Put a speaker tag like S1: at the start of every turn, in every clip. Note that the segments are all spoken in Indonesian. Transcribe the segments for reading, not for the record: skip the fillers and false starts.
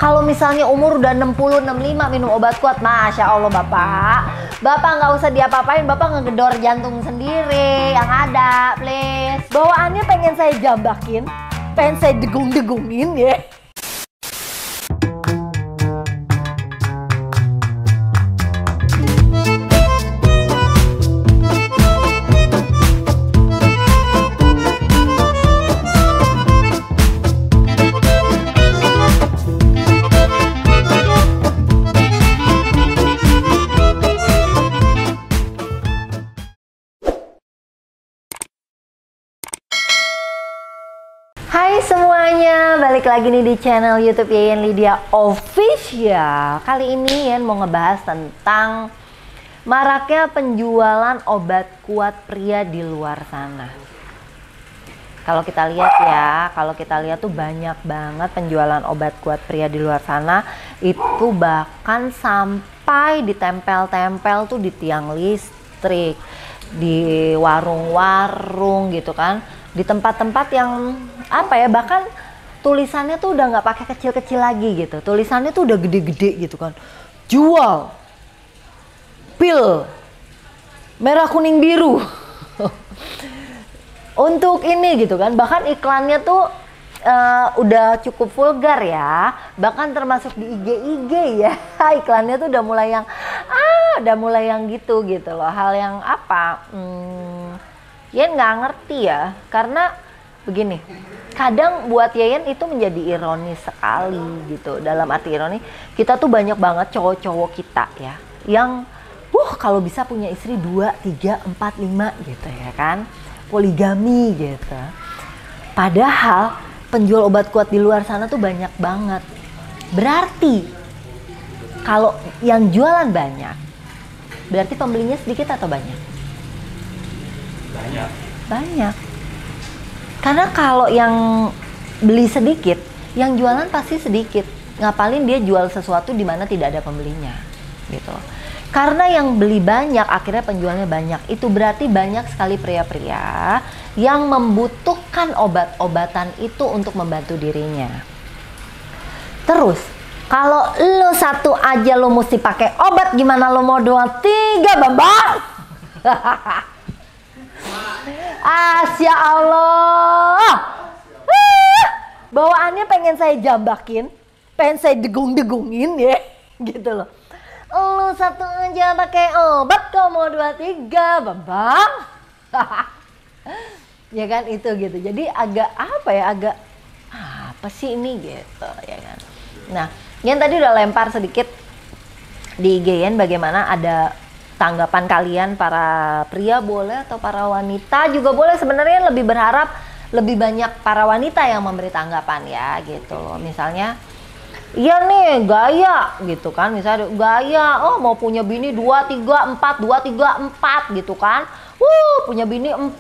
S1: Kalau misalnya umur udah 60, 65 minum obat kuat, Masya Allah Bapak. Bapak nggak usah diapa-apain, Bapak ngegedor jantung sendiri yang ada, please. Bawaannya pengen saya jambakin, pengen saya degung-degungin ya. Hai semuanya, balik lagi nih di channel YouTube Yayan Lydia Official. Kali ini Yayan mau ngebahas tentang maraknya penjualan obat kuat pria di luar sana. Kalau kita lihat tuh banyak banget penjualan obat kuat pria di luar sana. Itu bahkan sampai ditempel-tempel tuh di tiang listrik, di warung-warung gitu kan, di tempat-tempat yang bahkan tulisannya tuh udah nggak pakai kecil-kecil lagi gitu, tulisannya tuh udah gede-gede gitu kan, jual pil merah kuning biru untuk ini gitu kan. Bahkan iklannya tuh udah cukup vulgar ya, bahkan termasuk di IG ya. Iklannya tuh udah mulai yang gitu loh, hal yang Yayan nggak ngerti ya, karena begini, kadang buat Yayan itu menjadi ironis sekali gitu. Dalam arti ironi, kita tuh banyak banget cowok-cowok kita ya yang kalau bisa punya istri 2, 3, 4, 5 gitu ya kan, poligami gitu. Padahal penjual obat kuat di luar sana tuh banyak banget. Berarti kalau yang jualan banyak, berarti pembelinya sedikit atau banyak? Banyak. Karena kalau yang beli sedikit, yang jualan pasti sedikit. Ngapalin dia jual sesuatu di mana tidak ada pembelinya, gitu. Karena yang beli banyak, akhirnya penjualnya banyak. Itu berarti banyak sekali pria-pria yang membutuhkan obat-obatan itu untuk membantu dirinya. Terus, kalau lo satu aja lo mesti pakai obat, gimana lo mau 2, 3, Bambang? Asya Allah. Bawaannya pengen saya jambakin, pengen saya degung-degungin ya, gitu loh. Lu satu aja pakai obat, kau mau 2, 3, Bambang. Ya kan itu gitu. Jadi agak apa sih ini gitu ya kan. Nah, yang tadi udah lempar sedikit di IG-an bagaimana ada tanggapan kalian, para pria boleh atau para wanita juga boleh. Sebenarnya lebih berharap lebih banyak para wanita yang memberi tanggapan ya gitu loh. Misalnya, iya nih gaya gitu kan, misalnya gaya, mau punya bini 2, 3, 4, 2, 3, 4 gitu kan. Punya bini 4,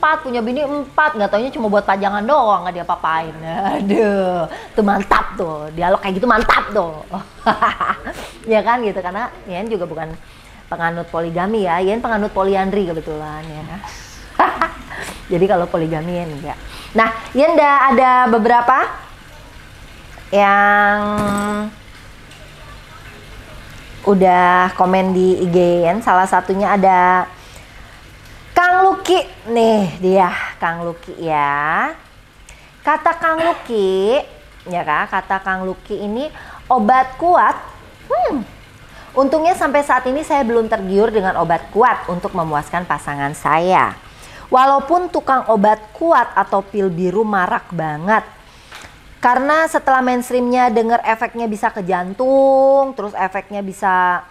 S1: nggak taunya cuma buat pajangan doang, nggak diapa-apain. Aduh, tuh mantap tuh, dialog kayak gitu mantap tuh. Ya kan gitu, karena Yayan juga bukan penganut poligami ya, Yayan penganut poliandri kebetulan ya. Jadi kalau poligami ya enggak. Nah, Yayan ada beberapa yang udah komen di IG Yayan. Salah satunya ada Kang Luki. Nih dia Kang Luki ya. Kata Kang Luki, ya Kak, kata Kang Luki ini obat kuat. Untungnya sampai saat ini saya belum tergiur dengan obat kuat untuk memuaskan pasangan saya. Walaupun tukang obat kuat atau pil biru marak banget. Karena setelah mainstreamnya dengar efeknya bisa ke jantung, terus efeknya bisa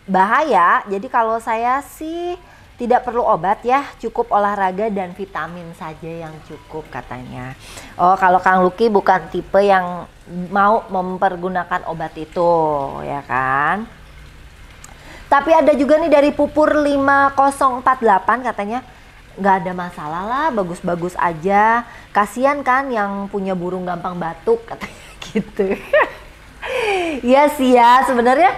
S1: bahaya. Jadi kalau saya sih tidak perlu obat ya, cukup olahraga dan vitamin saja yang cukup katanya. Oh, kalau Kang Luki bukan tipe yang mau mempergunakan obat itu ya kan. Tapi ada juga nih dari Pupur 5048 katanya nggak ada masalah lah, bagus-bagus aja. Kasian kan yang punya burung gampang batuk katanya gitu. Ya sih ya, sebenarnya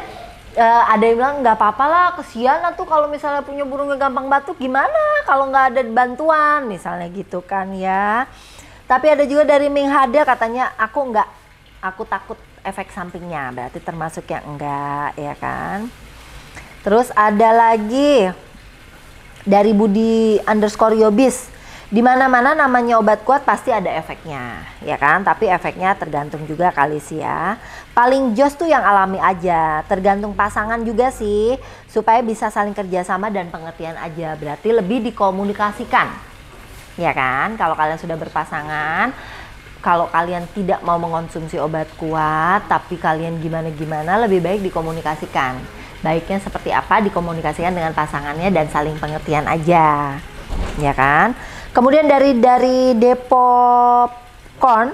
S1: ada yang bilang nggak apa-apa lah, kesian tuh kalau misalnya punya burung gampang batuk, gimana kalau nggak ada bantuan misalnya gitu kan ya. Tapi ada juga dari Ming Hada katanya aku takut efek sampingnya, berarti termasuk yang enggak, ya kan. Terus ada lagi dari Budi_Yobis, di mana-mana namanya obat kuat pasti ada efeknya, ya kan? Tapi efeknya tergantung juga kali sih ya. Paling jos tuh yang alami aja, tergantung pasangan juga sih, supaya bisa saling kerjasama dan pengertian aja. Berarti lebih dikomunikasikan, ya kan? Kalau kalian sudah berpasangan, kalau kalian tidak mau mengonsumsi obat kuat, tapi kalian gimana-gimana, lebih baik dikomunikasikan. Baiknya seperti apa, dikomunikasikan dengan pasangannya dan saling pengertian aja, ya kan? Kemudian dari Depopcorn,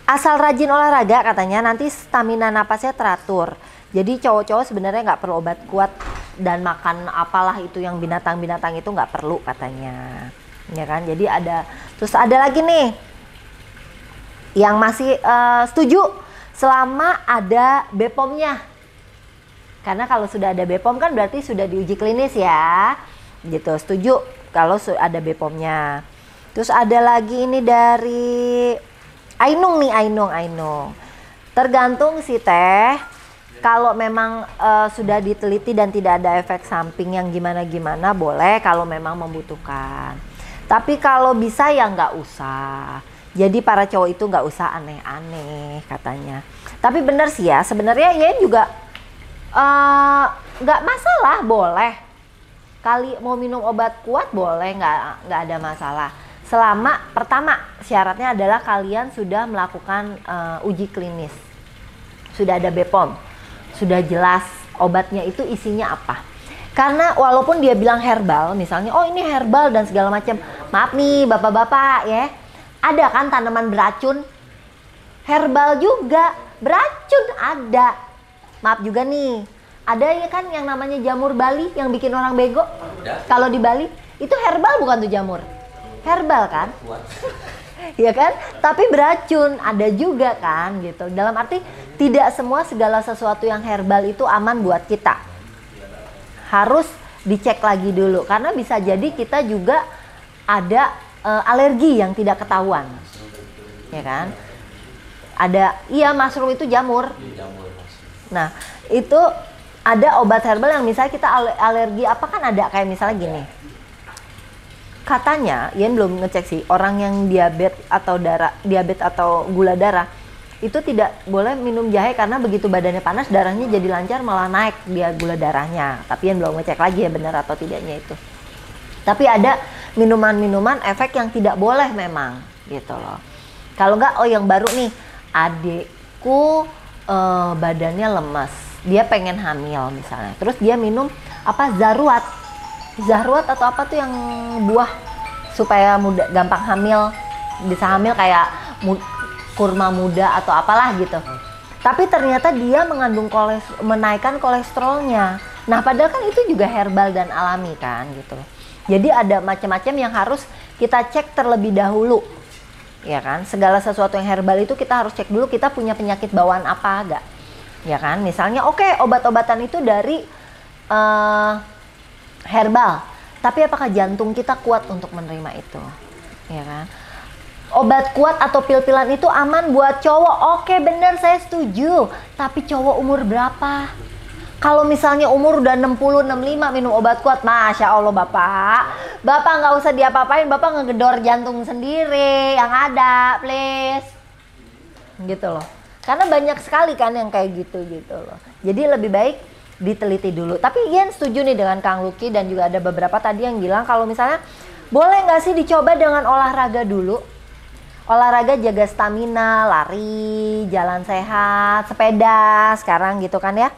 S1: asal rajin olahraga katanya nanti stamina napasnya teratur. Jadi cowok-cowok sebenarnya nggak perlu obat kuat dan makan apalah itu yang binatang-binatang itu nggak perlu katanya, ya kan? Jadi terus ada lagi nih yang masih setuju selama ada BPOM-nya. Karena kalau sudah ada BPOM kan berarti sudah diuji klinis ya. Gitu, setuju kalau ada BPOM-nya. Terus ada lagi ini dari Ainung nih, Ainung. Tergantung sih Teh. Kalau memang sudah diteliti dan tidak ada efek samping yang gimana-gimana boleh kalau memang membutuhkan. Tapi kalau bisa ya nggak usah. Jadi para cowok itu nggak usah aneh-aneh katanya. Tapi bener sih ya, sebenarnya ya juga nggak masalah, boleh. Kali mau minum obat kuat boleh, nggak ada masalah. Selama pertama syaratnya adalah kalian sudah melakukan uji klinis, sudah ada BPOM, sudah jelas obatnya itu isinya apa. Karena walaupun dia bilang herbal, misalnya oh ini herbal dan segala macam, maaf nih bapak-bapak ya. Ada kan tanaman beracun, herbal juga, beracun ada. Maaf juga nih, ada ya kan yang namanya jamur Bali yang bikin orang bego. Kalau di Bali, itu herbal bukan tuh jamur? Herbal kan? Ya kan? Tapi beracun, ada juga kan gitu. Dalam arti tidak semua segala sesuatu yang herbal itu aman buat kita. Harus dicek lagi dulu, karena bisa jadi kita juga ada alergi yang tidak ketahuan, ya kan? Iya mushroom itu jamur. Nah itu ada obat herbal yang misalnya kita alergi apa kan ada, kayak misalnya gini. Katanya, Ian belum ngecek sih, orang yang diabetes atau gula darah itu tidak boleh minum jahe karena begitu badannya panas darahnya jadi lancar malah naik dia gula darahnya. Tapi Ian belum ngecek lagi ya benar atau tidaknya itu. Tapi ada minuman-minuman efek yang tidak boleh memang gitu loh. Kalau enggak, oh yang baru nih, adikku badannya lemas, dia pengen hamil misalnya, terus dia minum apa Zaruat atau apa tuh yang buah supaya mudah gampang hamil, bisa hamil kayak kurma muda atau apalah gitu. Tapi ternyata dia mengandung menaikkan kolesterolnya. Nah padahal kan itu juga herbal dan alami kan gitu loh. Jadi ada macam-macam yang harus kita cek terlebih dahulu, ya kan? Segala sesuatu yang herbal itu kita harus cek dulu kita punya penyakit bawaan apa enggak, ya kan? Misalnya oke, obat-obatan itu dari herbal, tapi apakah jantung kita kuat untuk menerima itu, ya kan? Obat kuat atau pil-pilan itu aman buat cowok, oke bener saya setuju, tapi cowok umur berapa? Kalau misalnya umur udah 60, 65 minum obat kuat, Masya Allah Bapak nggak usah diapa-apain, Bapak ngegedor jantung sendiri yang ada, please. Gitu loh. Karena banyak sekali kan yang kayak gitu loh. Jadi lebih baik diteliti dulu. Tapi Ian setuju nih dengan Kang Lucky dan juga ada beberapa tadi yang bilang kalau misalnya boleh nggak sih dicoba dengan olahraga dulu. Olahraga jaga stamina, lari, jalan sehat, sepeda sekarang gitu kan ya.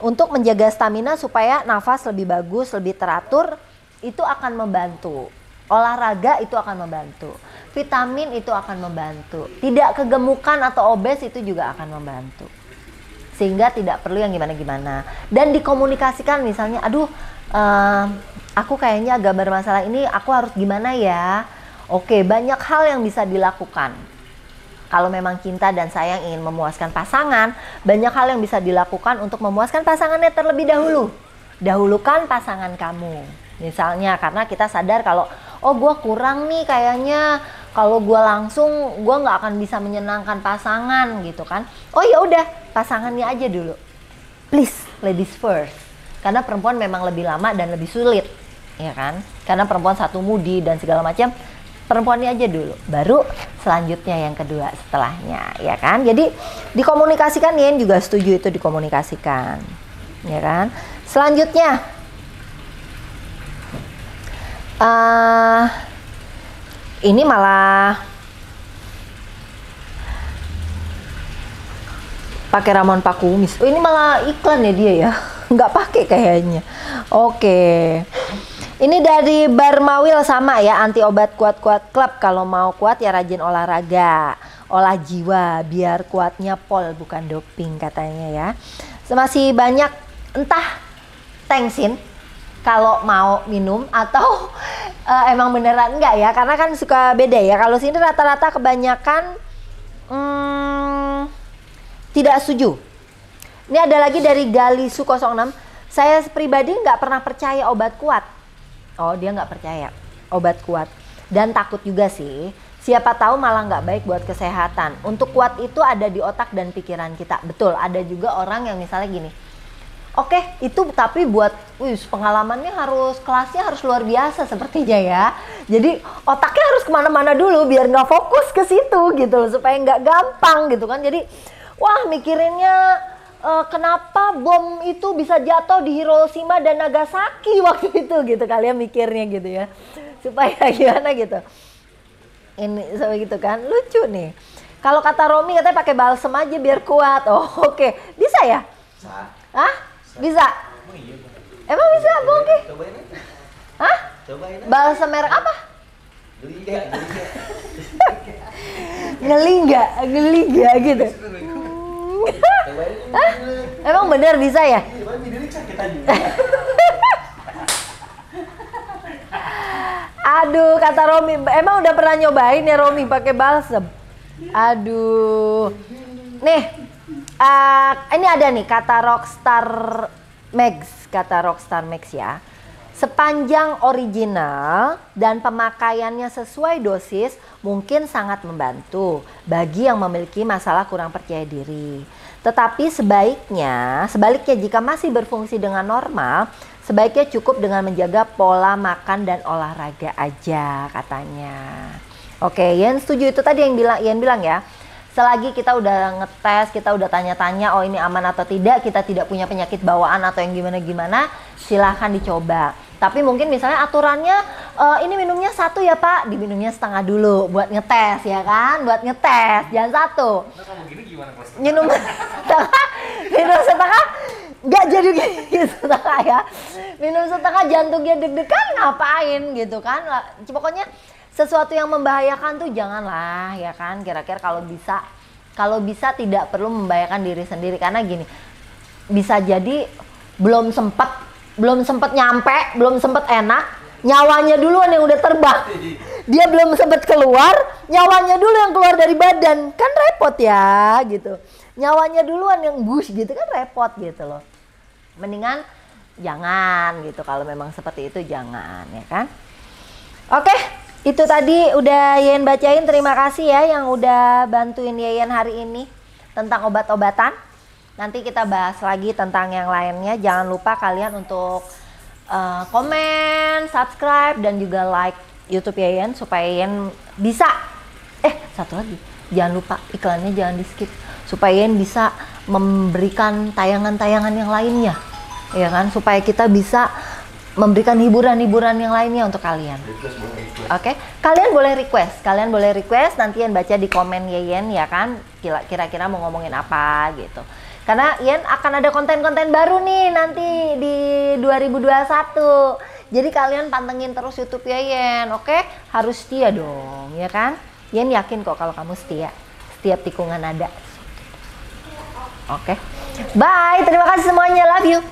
S1: Untuk menjaga stamina supaya nafas lebih bagus, lebih teratur, itu akan membantu. Olahraga itu akan membantu. Vitamin itu akan membantu. Tidak kegemukan atau obes itu juga akan membantu. Sehingga tidak perlu yang gimana-gimana. Dan dikomunikasikan misalnya, aduh aku kayaknya agak bermasalah ini, aku harus gimana ya? Oke, banyak hal yang bisa dilakukan. Kalau memang cinta dan sayang ingin memuaskan pasangan, banyak hal yang bisa dilakukan untuk memuaskan pasangannya terlebih dahulu. Dahulukan pasangan kamu. Misalnya karena kita sadar kalau, oh gue kurang nih kayaknya kalau gue langsung gue nggak akan bisa menyenangkan pasangan gitu kan. Oh ya udah, pasangannya aja dulu, please, ladies first, karena perempuan memang lebih lama dan lebih sulit, ya kan, karena perempuan satu mudi dan segala macam. Perempuannya aja dulu, baru selanjutnya yang kedua setelahnya, ya kan. Jadi dikomunikasikan, Yen juga setuju itu dikomunikasikan, ya kan. Selanjutnya ini malah pakai ramuan pakumis. Oh, ini malah iklan ya dia ya, nggak pakai kayaknya. Oke. Ini dari Barmawil sama ya, anti obat kuat-kuat club. Kalau mau kuat ya rajin olahraga, olah jiwa biar kuatnya pol bukan doping katanya ya. Masih banyak entah thanksin kalau mau minum atau emang beneran enggak ya, karena kan suka beda ya. Kalau sini rata-rata kebanyakan tidak setuju. Ini ada lagi dari Galisu 06. Saya pribadi nggak pernah percaya obat kuat. Oh, dia nggak percaya obat kuat dan takut juga sih. Siapa tahu malah nggak baik buat kesehatan. Untuk kuat itu ada di otak dan pikiran kita. Betul, ada juga orang yang misalnya gini. Oke, itu tapi buat pengalamannya kelasnya harus luar biasa sepertinya ya. Jadi otaknya harus kemana-mana dulu biar nggak fokus ke situ gitu loh, supaya nggak gampang gitu kan. Jadi wah mikirinnya kenapa bom itu bisa jatuh di Hiroshima dan Nagasaki waktu itu gitu, kalian mikirnya gitu ya, supaya gimana gitu. Ini sampai gitu kan, lucu nih. Kalau kata Romi katanya pakai balsem aja biar kuat. Oh oke. Bisa ya? Hah? Bisa? Emang bisa Bongki? Hah? Balsem merek apa? Ngeliga gitu. Hah? Emang bener bisa ya? Aduh, kata Romi, emang udah pernah nyobain ya Romi pakai balsem? Aduh. Nih, ini ada nih kata Rockstar Max ya. Sepanjang original dan pemakaiannya sesuai dosis mungkin sangat membantu bagi yang memiliki masalah kurang percaya diri. Tetapi sebaliknya jika masih berfungsi dengan normal, sebaiknya cukup dengan menjaga pola makan dan olahraga aja katanya. Oke, Yen setuju itu tadi yang Yen bilang ya. Selagi kita udah ngetes, kita udah tanya-tanya, oh ini aman atau tidak, kita tidak punya penyakit bawaan atau yang gimana-gimana, silahkan dicoba. Tapi mungkin misalnya aturannya, ini minumnya 1 ya Pak, diminumnya setengah dulu buat ngetes ya kan, buat ngetes, jangan 1. Nah, kamu gini gimana kelas? Minum setengah, nggak jadi gini setengah ya. Minum setengah jantungnya deg-degan ngapain gitu kan, pokoknya sesuatu yang membahayakan tuh janganlah ya kan. Kira-kira kalau bisa tidak perlu membahayakan diri sendiri, karena gini, bisa jadi belum sempet nyampe, belum sempet enak, nyawanya duluan yang udah terbang. Dia belum sempet keluar, nyawanya dulu yang keluar dari badan, kan repot ya gitu. Nyawanya duluan yang bush gitu kan repot gitu loh. Mendingan jangan gitu, kalau memang seperti itu jangan ya kan. Oke. Itu tadi udah Yen bacain, terima kasih ya yang udah bantuin Yen hari ini tentang obat-obatan. Nanti kita bahas lagi tentang yang lainnya. Jangan lupa kalian untuk komen, subscribe, dan juga like YouTube Yen supaya Yen bisa. Satu lagi, jangan lupa iklannya jangan di skip supaya Yen bisa memberikan tayangan-tayangan yang lainnya, ya kan? Supaya kita bisa memberikan hiburan-hiburan yang lainnya untuk kalian. Oke, kalian boleh request, nanti Yen baca di komen Yen ya kan, kira-kira mau ngomongin apa gitu. Karena Yen akan ada konten-konten baru nih nanti di 2021. Jadi kalian pantengin terus YouTube Yen, oke? Harus setia dong, ya kan? Yen yakin kok kalau kamu setia, setiap tikungan ada. Oke, bye, terima kasih semuanya, love you.